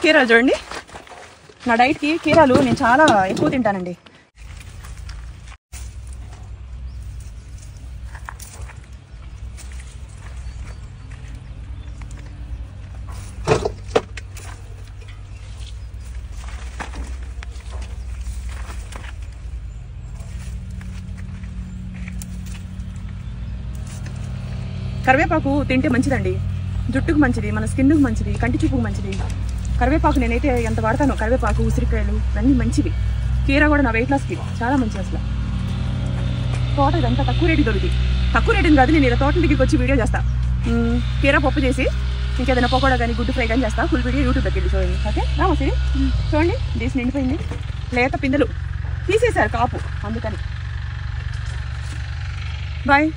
కీరాలు చూడండి, నా డైట్కి కీరాలు నేను చాలా ఎక్కువ తింటానండి. కరివేపాకు తింటే మంచిదండి, జుట్టుకు మంచిది, మన స్కిన్కు మంచిది, కంటి చూపుకు మంచిది. కరివేపాకు నేనైతే ఎంత వాడతానో, కరివేపాకు, ఉసిరికాయలు ఇవన్నీ మంచివి. కీరా కూడా నా వెయిట్ లాస్కి చాలా మంచిది. అసలు తోట ఇదంతా తక్కువ రేటుకి దొరుకుతుంది. తక్కువ రేటుని కాదు, నేను ఇలా తోట దగ్గరికి వచ్చి వీడియో చేస్తా. కీరా పప్పు చేసి ఇంకేదైనా పకోడా కానీ గుడ్డు ఫ్రై కానీ చేస్తా. ఫుల్ వీడియో యూట్యూబ్లోకి వెళ్ళి చూడండి. ఓకే రామసి చూడండి, డీస్ నిండిపోయింది. లేత పిందెలు తీసేశారు కాపు, అందుకని. బాయ్.